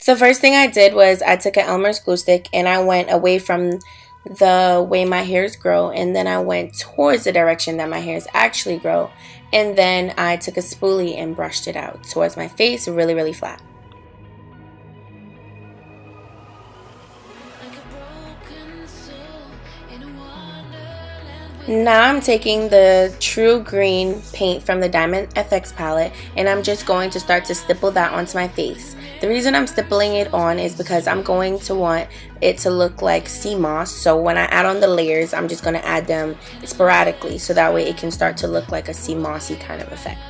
The first thing I did was I took an Elmer's glue stick and I went away from the way my hairs grow, and then I went towards the direction that my hairs actually grow, and then I took a spoolie and brushed it out towards my face really, really flat. Now I'm taking the True Green paint from the Diamond FX palette and I'm just going to start to stipple that onto my face. The reason I'm stippling it on is because I'm going to want it to look like sea moss. So when I add on the layers, I'm just going to add them sporadically so that way it can start to look like a sea mossy kind of effect.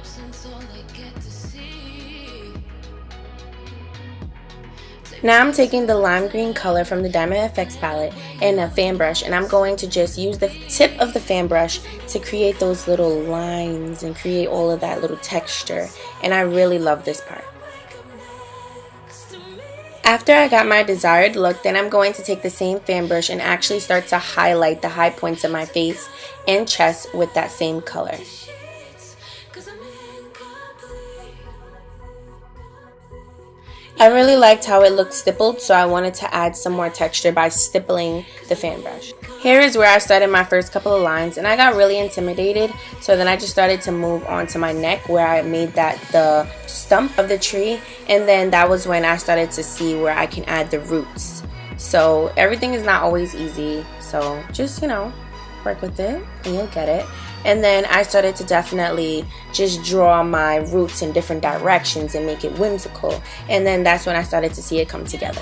Now I'm taking the lime green color from the Diamond FX palette and a fan brush, and I'm going to just use the tip of the fan brush to create those little lines and create all of that little texture, and I really love this part. After I got my desired look, then I'm going to take the same fan brush and actually start to highlight the high points of my face and chest with that same color. I really liked how it looked stippled, so I wanted to add some more texture by stippling the fan brush. Here is where I started my first couple of lines, and I got really intimidated, so then I just started to move on to my neck where I made that the stump of the tree, and then that was when I started to see where I can add the roots. So everything is not always easy, so just, work with it and you'll get it. And then I started to definitely just draw my roots in different directions and make it whimsical. And then that's when I started to see it come together.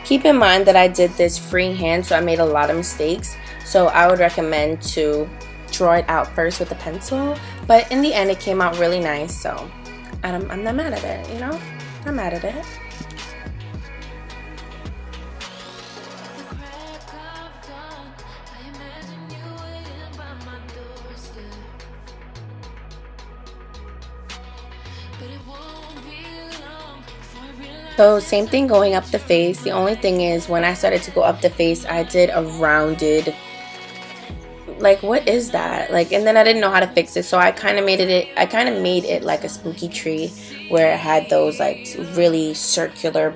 Keep in mind that I did this freehand, so I made a lot of mistakes. So I would recommend to draw it out first with a pencil. But in the end, it came out really nice. So I'm not mad at it, I'm mad at it. So same thing going up the face. The only thing is when I started to go up the face, I did a rounded, like, what is that? And then I didn't know how to fix it, so I kind of made it like a spooky tree where it had those really circular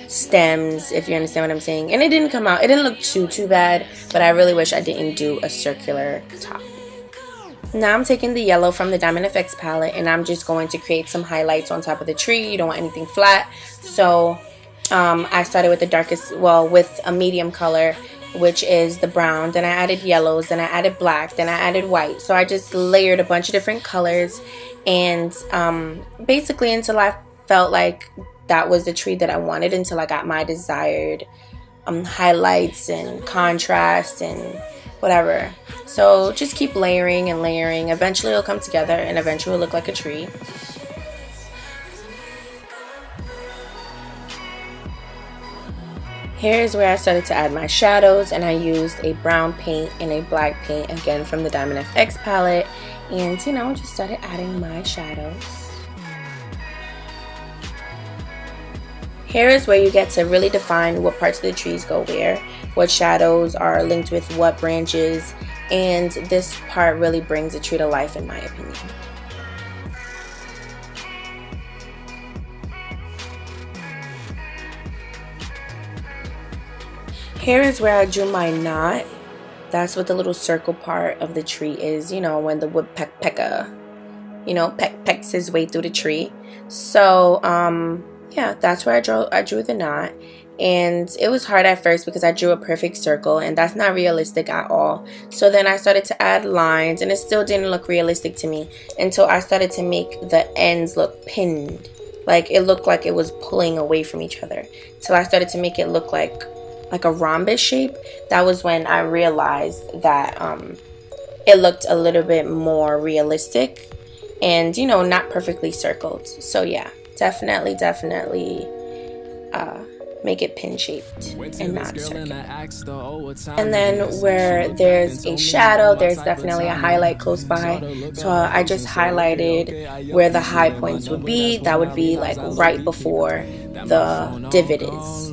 stems, if you understand what I'm saying. And it didn't come out. It didn't look too bad, but I really wish I didn't do a circular top. Now I'm taking the yellow from the Diamond FX palette and I'm just going to create some highlights on top of the tree. You don't want anything flat. So I started with the darkest, with a medium color, which is the brown. Then I added yellows, then I added black, then I added white. So I just layered a bunch of different colors and basically until I felt like that was the tree that I wanted, until I got my desired highlights and contrast and whatever. So just keep layering and layering. Eventually it'll come together and eventually it'll look like a tree. Here's where I started to add my shadows, and I used a brown paint and a black paint again from the Diamond FX palette, and just started adding my shadows. Here is where you get to really define what parts of the trees go where, what shadows are linked with what branches, and this part really brings the tree to life in my opinion. Here is where I drew my knot. That's what the little circle part of the tree is, when the woodpecker, pecks his way through the tree. So, yeah, that's where I drew the knot. And it was hard at first because I drew a perfect circle, and that's not realistic at all. So then I started to add lines, and it still didn't look realistic to me until I started to make the ends look pinned. It looked like it was pulling away from each other. Till I started to make it look like a rhombus shape. That was when I realized that it looked a little bit more realistic and, not perfectly circled. So yeah, definitely make it pin shaped and not circular. And then where there's a shadow, there's definitely a highlight close by. So I just highlighted where the high points would be. That would be right before the divot is.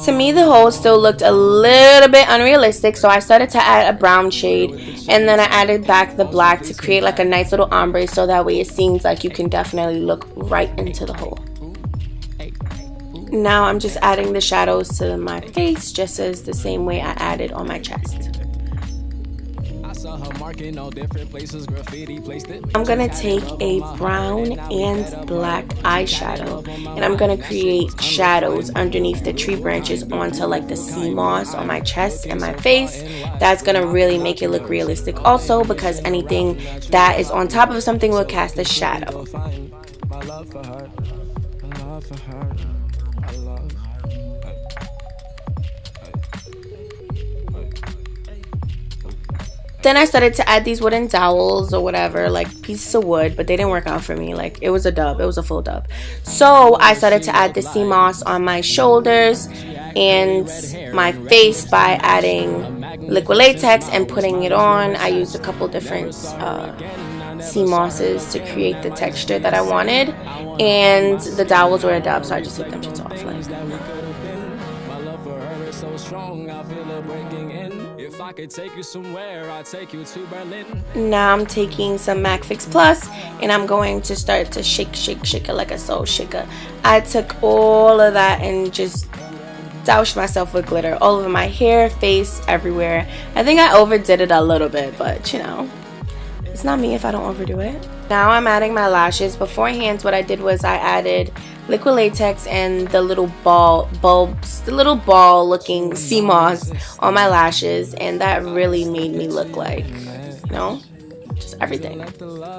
To me, the hole still looked a little bit unrealistic, so I started to add a brown shade, and then I added back the black to create like a nice little ombre, so that way it seems like you can definitely look right into the hole. Now I'm just adding the shadows to my face, just as the same way I added on my chest. I'm gonna take a brown and black eyeshadow, and I'm gonna create shadows underneath the tree branches onto like the sea moss on my chest and my face. That's gonna really make it look realistic also, because anything that is on top of something will cast a shadow. Then I started to add these wooden dowels or whatever, like pieces of wood, but they didn't work out for me. Like, it was a dub. It was a full dub. So I started to add the sea moss on my shoulders and my face by adding liquid latex and putting it on. I used a couple different sea mosses to create the texture that I wanted, and the dowels were a dub, so I just took them shits off. Like, if I could take you somewhere, I'd take you to Berlin. Now I'm taking some MAC Fix Plus, and I'm going to start to shake it like a soul shaker. I took all of that and just doused myself with glitter all over my hair, face, everywhere. I think I overdid it a little bit, but you know, it's not me if I don't overdo it. Now I'm adding my lashes. Beforehand, what I did was I added liquid latex and the little ball looking sea moss on my lashes, and that really made me look like, you know, just everything.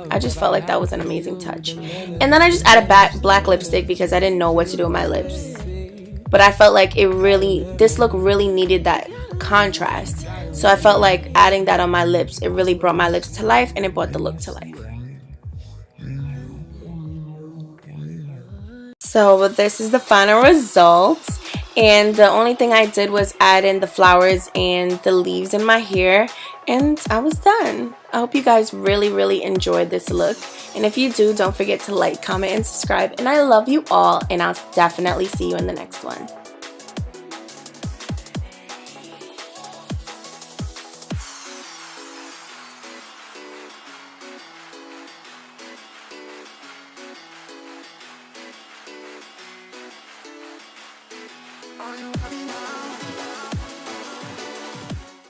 I just felt like that was an amazing touch. And then I just added black lipstick because I didn't know what to do with my lips, but I felt like this look really needed that contrast, so I felt like adding that on my lips, it really brought my lips to life, and it brought the look to life. So this is the final result, and the only thing I did was add in the flowers and the leaves in my hair, and I was done. I hope you guys really enjoyed this look, and if you do, don't forget to like, comment, and subscribe, and I love you all, and I'll definitely see you in the next one.